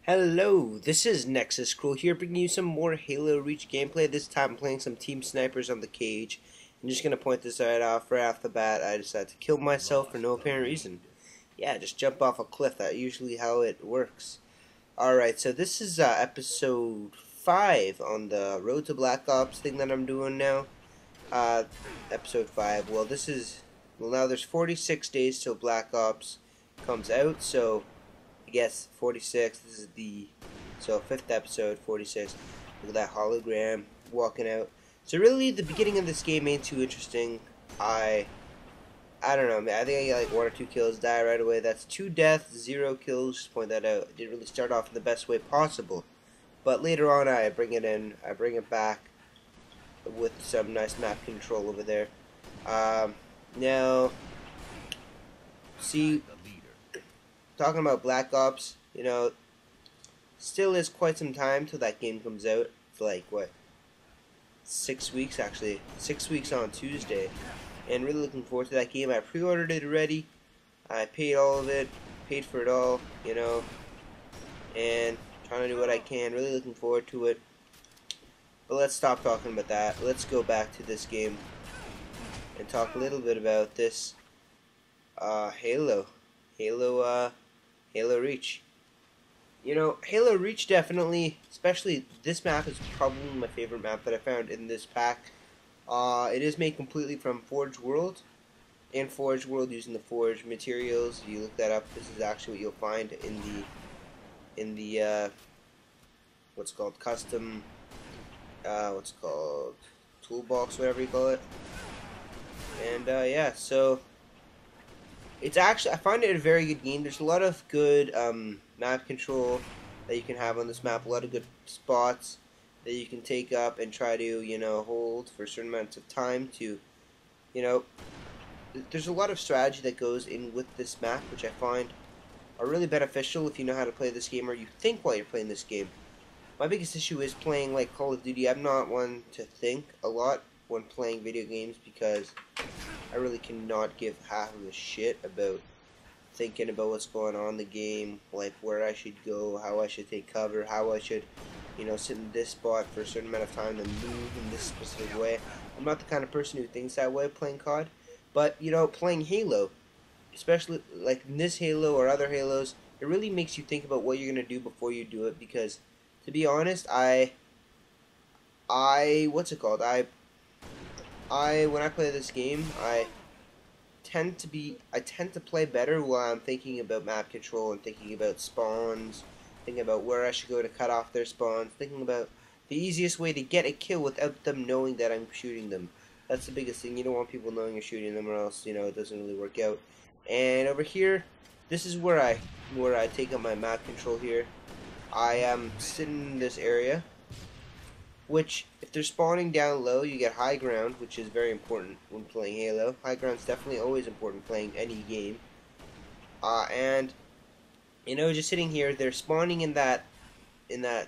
Hello, this is Nexus Krewl here, bringing you some more Halo Reach gameplay. This time I'm playing some Team Snipers on the cage. I'm just going to point this right off the bat. I decided to kill myself for no apparent reason. Yeah, just jump off a cliff. That's usually how it works. Alright, so this is episode 5 on the Road to Black Ops thing that I'm doing now. Episode 5. Well, now there's 46 days till Black Ops comes out, so I guess 46. This is the fifth episode, 46. Look at that hologram walking out. So really, the beginning of this game ain't too interesting. I don't know, man. I think I get like 1 or 2 kills, die right away. That's 2 deaths, 0 kills. Just point that out. It didn't really start off in the best way possible, but later on, I bring it back with some nice map control over there. Now, see. Talking about Black Ops, still is quite some time till that game comes out. It's like, what, 6 weeks actually. 6 weeks on Tuesday. And really looking forward to that game. I pre-ordered it already. I paid all of it. Paid for it all, and trying to do what I can. Really looking forward to it. But let's stop talking about that. Let's go back to this game and talk a little bit about this Halo Reach. Halo Reach definitely, especially this map, is probably my favorite map that I found in this pack. It is made completely from Forge World, and Forge World using the Forge materials. If you look that up, this is actually what you'll find in the what's called custom, toolbox, whatever you call it. And yeah, so it's actually, I find it a very good game. There's a lot of good map control that you can have on this map. A lot of good spots that you can take up and try to, hold for certain amounts of time to, there's a lot of strategy that goes in with this map, which I find are really beneficial if you know how to play this game, or you think while you're playing this game. My biggest issue is playing like Call of Duty. I'm not one to think a lot when playing video games because I really cannot give half of a shit about thinking about what's going on in the game, like where I should go, how I should take cover, how I should, sit in this spot for a certain amount of time and move in this specific way. I'm not the kind of person who thinks that way playing COD, but, playing Halo, especially like in this Halo or other Halos, it really makes you think about what you're going to do before you do it, because, to be honest, when I play this game, I tend to play better while I'm thinking about map control and thinking about spawns, thinking about where I should go to cut off their spawns, thinking about the easiest way to get a kill without them knowing that I'm shooting them. That's the biggest thing. You don't want people knowing you're shooting them, or else, it doesn't really work out. And over here, this is where I take up my map control here. I am sitting in this area, which, if they're spawning down low, you get high ground, which is very important when playing Halo. High ground's definitely always important playing any game. And, just sitting here, they're spawning in that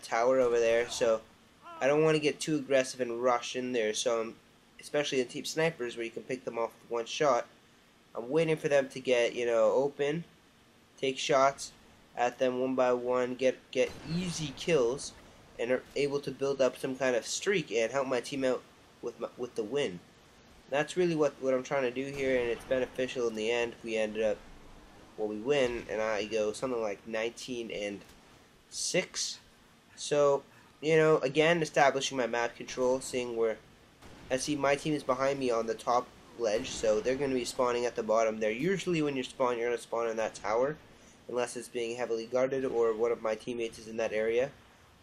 tower over there, so I don't want to get too aggressive and rush in there, so especially in Team Snipers, where you can pick them off with one shot, I'm waiting for them to get, open, take shots at them one by one, get easy kills, and are able to build up some kind of streak and help my team out with the win. That's really what I'm trying to do here, and it's beneficial in the end. We we win, and I go something like 19-6. So, again, establishing my map control, seeing where I see my team is behind me on the top ledge, so they're going to be spawning at the bottom there. Usually when you're going to spawn in that tower, unless it's being heavily guarded or one of my teammates is in that area,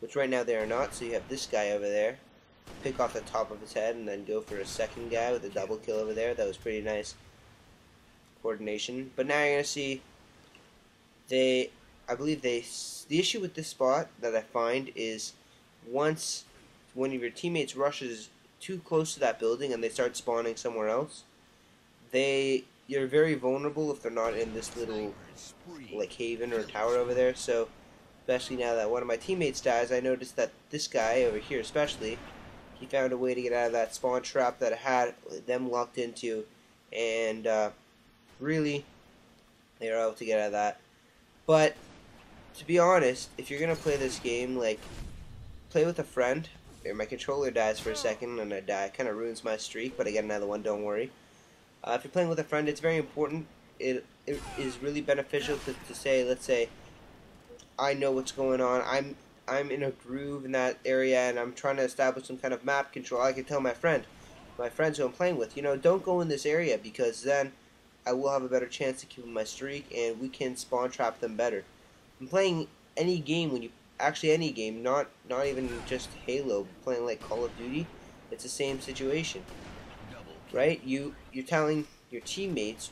which right now they are not. So you have this guy over there, pick off the top of his head and then go for a second guy with a double kill over there. That was pretty nice coordination. But now you're going to see the issue with this spot that I find is once one of your teammates rushes too close to that building and they start spawning somewhere else, you're very vulnerable if they're not in this little like haven or tower over there. So especially now that one of my teammates dies, I noticed that this guy over here especially, he found a way to get out of that spawn trap that I had them locked into, and really they were able to get out of that. But to be honest, if you're gonna play this game, like, play with a friend. My controller dies for a second and I die. It kind of ruins my streak, but I get another one, don't worry. If you're playing with a friend, it's very important. It is really beneficial to say, let's say, I know what's going on. I'm in a groove in that area and I'm trying to establish some kind of map control. I can tell my friends who I'm playing with, don't go in this area because then I will have a better chance to keep my streak and we can spawn trap them better. I'm playing any game any game, not even just Halo, playing like Call of Duty, it's the same situation, right? You're telling your teammates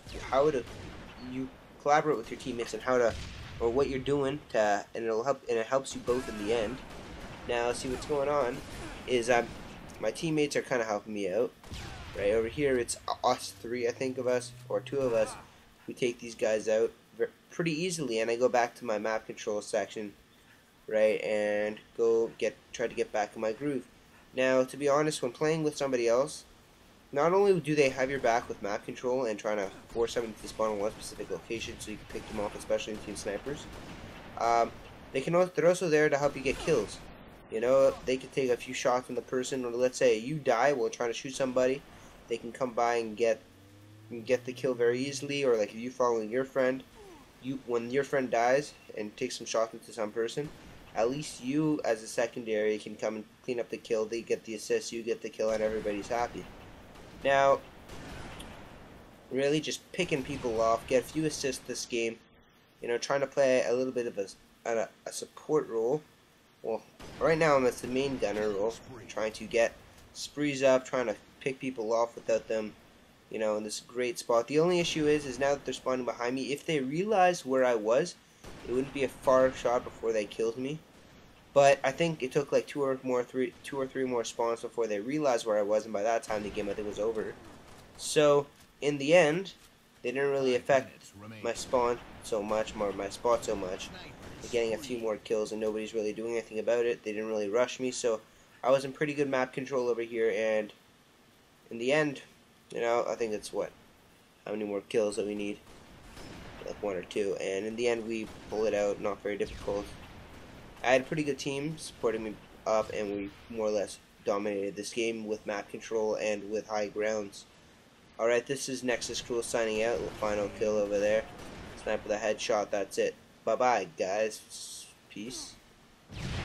you collaborate with your teammates on or what you're doing and it helps you both in the end. Now, see what's going on is my teammates are kind of helping me out. Right over here, it's us three, I think, of us or two of us. We take these guys out pretty easily, and I go back to my map control section, right, and try to get back in my groove. Now, to be honest, when playing with somebody else, not only do they have your back with map control and trying to force somebody to spawn in one specific location so you can pick them off, especially in team snipers, they're also there to help you get kills. They can take a few shots on the person, or let's say you die while trying to shoot somebody, they can come by and get the kill very easily. Or like if you following your friend, when your friend dies and takes some shots into some person, at least you as a secondary can come and clean up the kill. They get the assist, you get the kill, and everybody's happy. Now, really just picking people off, get a few assists this game. Trying to play a little bit of a support role. Well, right now I'm at the main gunner role, trying to get sprees up, trying to pick people off without them, in this great spot. The only issue is now that they're spawning behind me, if they realized where I was, it wouldn't be a far shot before they killed me. But I think it took like two or three more spawns before they realized where I was, and by that time the game I think was over. So in the end, they didn't really affect my spawn so much, or my spot so much. They're getting a few more kills and nobody's really doing anything about it. They didn't really rush me, so I was in pretty good map control over here, and in the end, I think it's how many more kills that we need? Like one or two, and in the end we pull it out, not very difficult. I had a pretty good team supporting me up, and we more or less dominated this game with map control and with high grounds. Alright, this is Nexus Krewl signing out. The final kill over there. Snipe with a headshot, that's it. Bye bye, guys. Peace.